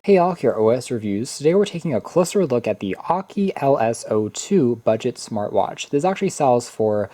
Hey all, here are OS Reviews. Today we're taking a closer look at the Aukey LS02 budget smartwatch. This actually sells for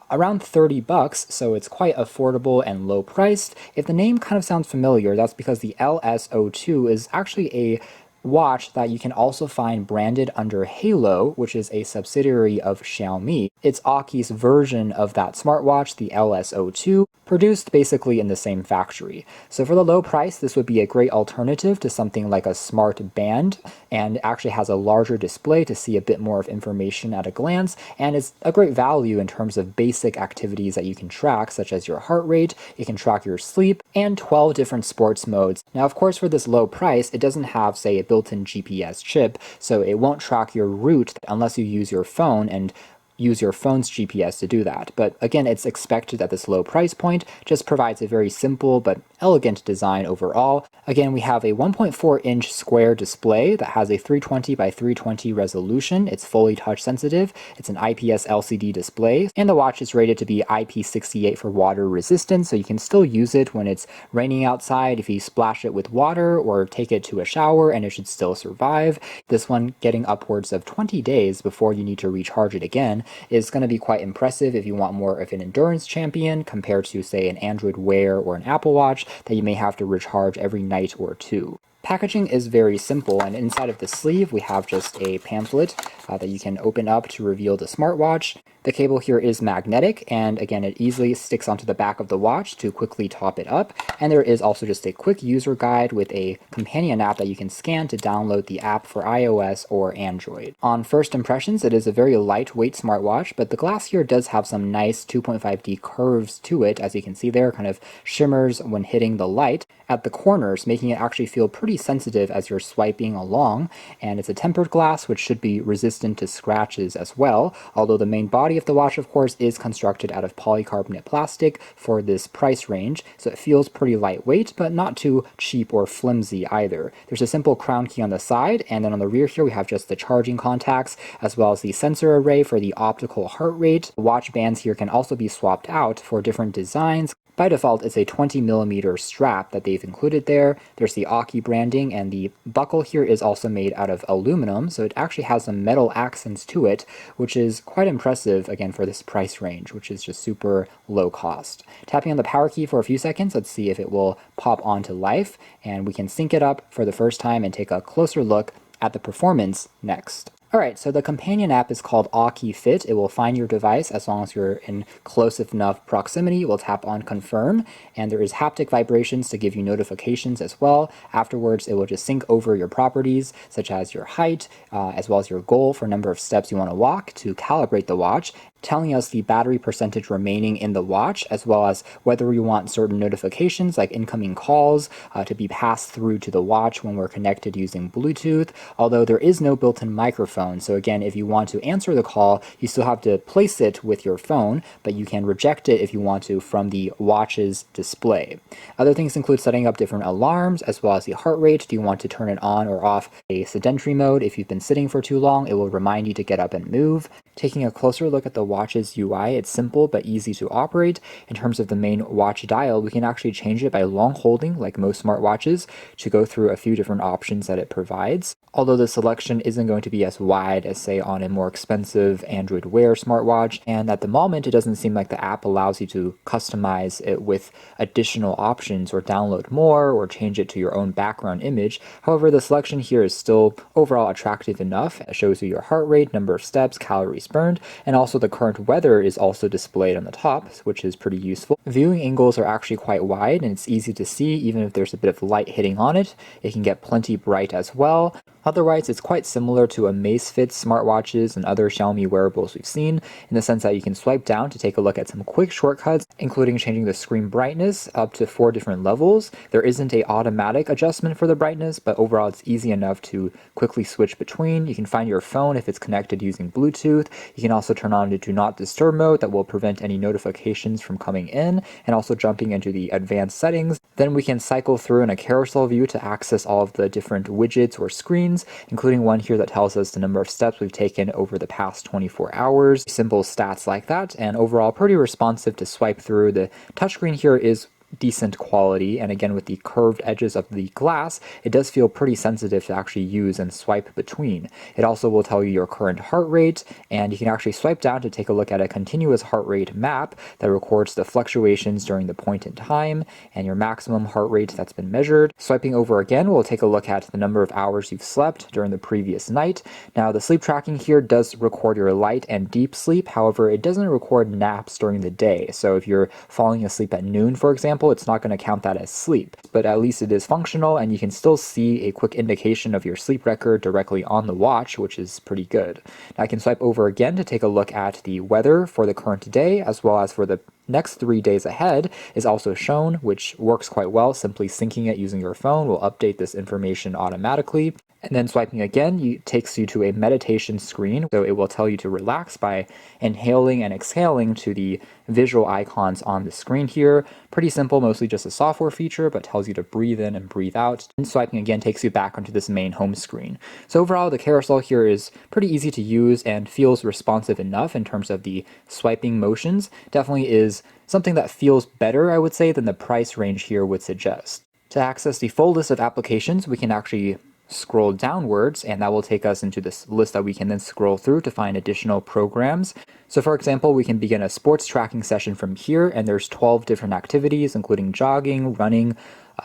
around 30 bucks, so it's quite affordable and low priced. If the name kind of sounds familiar, that's because the LS02 is actually a watch that you can also find branded under Haylou, which is a subsidiary of Xiaomi. It's Aukey's version of that smartwatch, the LS02, produced basically in the same factory. So for the low price, this would be a great alternative to something like a smart band, and actually has a larger display to see a bit more of information at a glance, and it's a great value in terms of basic activities that you can track, such as your heart rate, you can track your sleep, and 12 different sports modes. Now, of course, for this low price, it doesn't have, say, a built-in GPS chip, so it won't track your route unless you use your phone and use your phone's GPS to do that. But again, it's expected at this low price point, just provides a very simple but elegant design overall. Again, we have a 1.4-inch square display that has a 320 by 320 resolution. It's fully touch sensitive. It's an IPS LCD display, and the watch is rated to be IP68 for water resistant, so you can still use it when it's raining outside if you splash it with water or take it to a shower, and it should still survive. This one getting upwards of 20 days before you need to recharge it again is going to be quite impressive if you want more of an endurance champion compared to, say, an Android Wear or an Apple Watch that you may have to recharge every night or two. Packaging is very simple, and inside of the sleeve we have just a pamphlet that you can open up to reveal the smartwatch. The cable here is magnetic, and again, it easily sticks onto the back of the watch to quickly top it up. And there is also just a quick user guide with a companion app that you can scan to download the app for iOS or Android. On first impressions, it is a very lightweight smartwatch, but the glass here does have some nice 2.5D curves to it, as you can see there, kind of shimmers when hitting the light at the corners, making it actually feel pretty sensitive as you're swiping along. And it's a tempered glass, which should be resistant to scratches as well, although the main body of the watch, of course, is constructed out of polycarbonate plastic for this price range, so it feels pretty lightweight, but not too cheap or flimsy either. There's a simple crown key on the side, and then on the rear here we have just the charging contacts, as well as the sensor array for the optical heart rate. The watch bands here can also be swapped out for different designs. By default, it's a 20mm strap that they've included there. There's the Aukey branding, and the buckle here is also made out of aluminum, so it actually has some metal accents to it, which is quite impressive, again, for this price range, which is just super low cost. Tapping on the power key for a few seconds, let's see if it will pop onto life, and we can sync it up for the first time and take a closer look at the performance next. Alright, so the companion app is called Aukey Fit. It will find your device as long as you're in close enough proximity. We'll tap on confirm, and there is haptic vibrations to give you notifications as well. Afterwards, it will just sync over your properties, such as your height, as well as your goal for number of steps you want to walk to calibrate the watch, telling us the battery percentage remaining in the watch, as well as whether you want certain notifications like incoming calls to be passed through to the watch when we're connected using Bluetooth, although there is no built-in microphone. So again, if you want to answer the call, you still have to place it with your phone, but you can reject it if you want to from the watch's display. Other things include setting up different alarms, as well as the heart rate. Do you want to turn it on or off a sedentary mode? If you've been sitting for too long, it will remind you to get up and move. Taking a closer look at the watch's UI, it's simple but easy to operate. In terms of the main watch dial, we can actually change it by long holding, like most smartwatches, to go through a few different options that it provides. Although the selection isn't going to be as wide as, say, on a more expensive Android Wear smartwatch, and at the moment it doesn't seem like the app allows you to customize it with additional options or download more or change it to your own background image. However, the selection here is still overall attractive enough. It shows you your heart rate, number of steps, calories burned, and also the current weather is also displayed on the top, which is pretty useful. Viewing angles are actually quite wide, and it's easy to see even if there's a bit of light hitting on it. It can get plenty bright as well. Otherwise, it's quite similar to Amazfit smartwatches and other Xiaomi wearables we've seen, in the sense that you can swipe down to take a look at some quick shortcuts, including changing the screen brightness up to 4 different levels. There isn't an automatic adjustment for the brightness, but overall it's easy enough to quickly switch between. You can find your phone if it's connected using Bluetooth. You can also turn on the Do Not Disturb mode that will prevent any notifications from coming in, and also jumping into the advanced settings. Then we can cycle through in a carousel view to access all of the different widgets or screens, including one here that tells us the number of steps we've taken over the past 24 hours. Simple stats like that, and overall pretty responsive to swipe through. The touchscreen here is decent quality, and again with the curved edges of the glass, it does feel pretty sensitive to actually use and swipe between. It also will tell you your current heart rate, and you can actually swipe down to take a look at a continuous heart rate map that records the fluctuations during the point in time and your maximum heart rate that's been measured. Swiping over again, we'll take a look at the number of hours you've slept during the previous night. Now the sleep tracking here does record your light and deep sleep, however it doesn't record naps during the day. So if you're falling asleep at noon, for example, it's not going to count that as sleep, but at least it is functional and you can still see a quick indication of your sleep record directly on the watch, which is pretty good. Now I can swipe over again to take a look at the weather for the current day, as well as for the next 3 days ahead is also shown, which works quite well. Simply syncing it using your phone will update this information automatically. And then swiping again takes you to a meditation screen, so it will tell you to relax by inhaling and exhaling to the visual icons on the screen here. Pretty simple, mostly just a software feature, but tells you to breathe in and breathe out. And swiping again takes you back onto this main home screen. So overall, the carousel here is pretty easy to use and feels responsive enough in terms of the swiping motions. Definitely is something that feels better, I would say, than the price range here would suggest. To access the full list of applications, we can actually scroll downwards, and that will take us into this list that we can then scroll through to find additional programs. So for example, we can begin a sports tracking session from here, and there's 12 different activities, including jogging, running,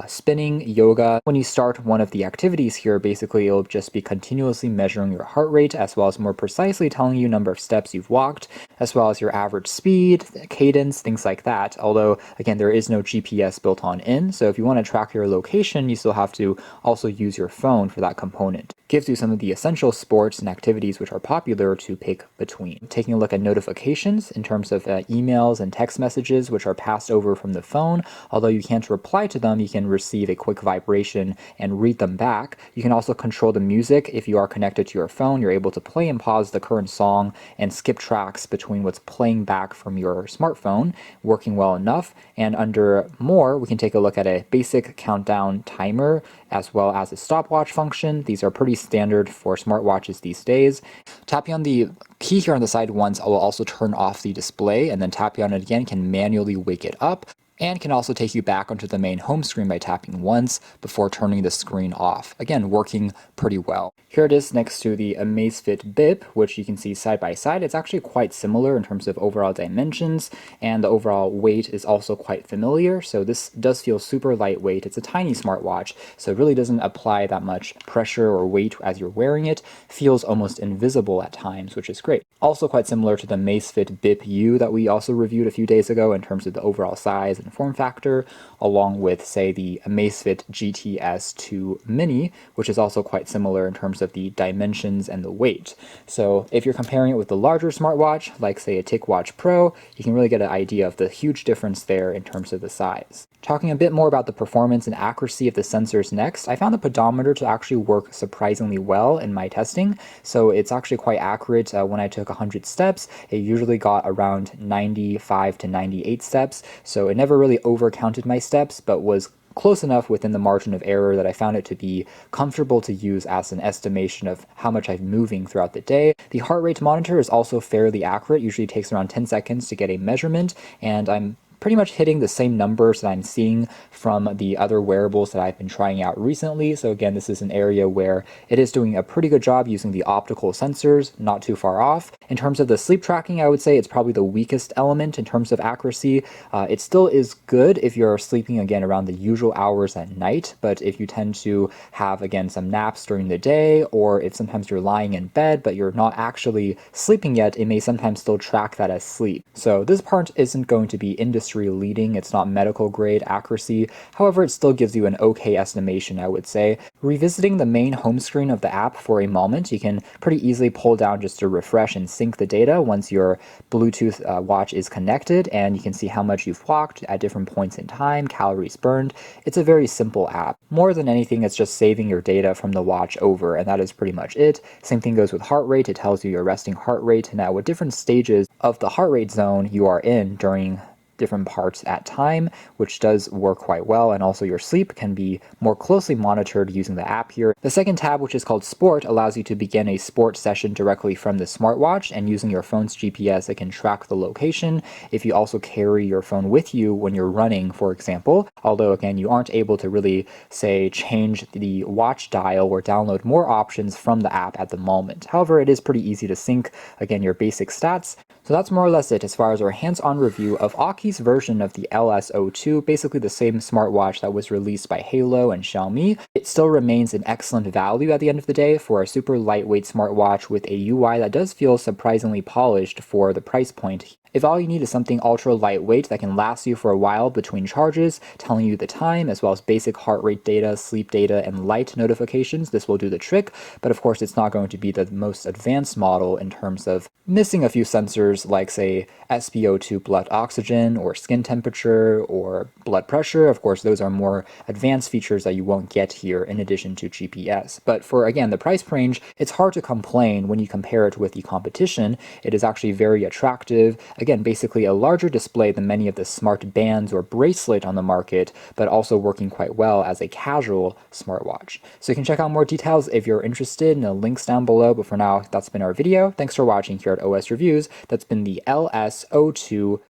spinning, yoga. When you start one of the activities here, basically it'll just be continuously measuring your heart rate, as well as more precisely telling you number of steps you've walked, as well as your average speed, cadence, things like that. Although, again, there is no GPS built on in, so if you want to track your location, you still have to also use your phone for that component. Gives you some of the essential sports and activities which are popular to pick between. Taking a look at notifications in terms of emails and text messages which are passed over from the phone. Although you can't reply to them, you can receive a quick vibration and read them back. You can also control the music. If you are connected to your phone, you're able to play and pause the current song and skip tracks between what's playing back from your smartphone, working well enough. And under more, we can take a look at a basic countdown timer as well as a stopwatch function. These are pretty standard for smartwatches these days. Tapping on the key here on the side once will also turn off the display, and then tapping on it again can manually wake it up, and can also take you back onto the main home screen by tapping once before turning the screen off. Again, working pretty well. Here it is next to the Amazfit Bip, which you can see side by side. It's actually quite similar in terms of overall dimensions, and the overall weight is also quite familiar. So this does feel super lightweight. It's a tiny smartwatch, so it really doesn't apply that much pressure or weight as you're wearing it. Feels almost invisible at times, which is great. Also quite similar to the Amazfit Bip U that we also reviewed a few days ago in terms of the overall size and form factor, along with, say, the Amazfit GTS2 Mini, which is also quite similar in terms of the dimensions and the weight. So if you're comparing it with the larger smartwatch, like say a TicWatch Pro, you can really get an idea of the huge difference there in terms of the size. Talking a bit more about the performance and accuracy of the sensors next, I found the pedometer to actually work surprisingly well in my testing. So it's actually quite accurate. When I took 100 steps, it usually got around 95 to 98 steps. So it never really overcounted my steps, but was close enough within the margin of error that I found it to be comfortable to use as an estimation of how much I'm moving throughout the day. The heart rate monitor is also fairly accurate. Usually takes around 10 seconds to get a measurement, and I'm pretty much hitting the same numbers that I'm seeing from the other wearables that I've been trying out recently. So again, this is an area where it is doing a pretty good job using the optical sensors, not too far off. In terms of the sleep tracking, I would say it's probably the weakest element in terms of accuracy. It still is good if you're sleeping, again, around the usual hours at night, but if you tend to have, again, some naps during the day, or if sometimes you're lying in bed but you're not actually sleeping yet, it may sometimes still track that as sleep. So this part isn't going to be industry leading. It's not medical grade accuracy. However, it still gives you an okay estimation, I would say. Revisiting the main home screen of the app for a moment, you can pretty easily pull down just to refresh and sync the data once your Bluetooth watch is connected, and you can see how much you've walked at different points in time, calories burned. It's a very simple app. More than anything, it's just saving your data from the watch over, and that is pretty much it. Same thing goes with heart rate. It tells you your resting heart rate and at what different stages of the heart rate zone you are in during different parts at time, which does work quite well, and also your sleep can be more closely monitored using the app here. The second tab, which is called Sport, allows you to begin a sport session directly from the smartwatch, and using your phone's GPS, it can track the location if you also carry your phone with you when you're running, for example. Although, again, you aren't able to really, say, change the watch dial or download more options from the app at the moment. However, it is pretty easy to sync, again, your basic stats. So that's more or less it as far as our hands-on review of Aukey's version of the LS02, basically the same smartwatch that was released by Haylou and Xiaomi. It still remains an excellent value at the end of the day for a super lightweight smartwatch with a UI that does feel surprisingly polished for the price point. If all you need is something ultra lightweight that can last you for a while between charges, telling you the time, as well as basic heart rate data, sleep data, and light notifications, this will do the trick. But of course, it's not going to be the most advanced model in terms of missing a few sensors like, say, SpO2 blood oxygen, or skin temperature, or blood pressure. Of course, those are more advanced features that you won't get here in addition to GPS. But for, again, the price range, it's hard to complain when you compare it with the competition. It is actually very attractive. Again, basically a larger display than many of the smart bands or bracelet on the market, but also working quite well as a casual smartwatch. So you can check out more details if you're interested in the links down below, but for now, that's been our video. Thanks for watching here at OS Reviews. That's been the LS02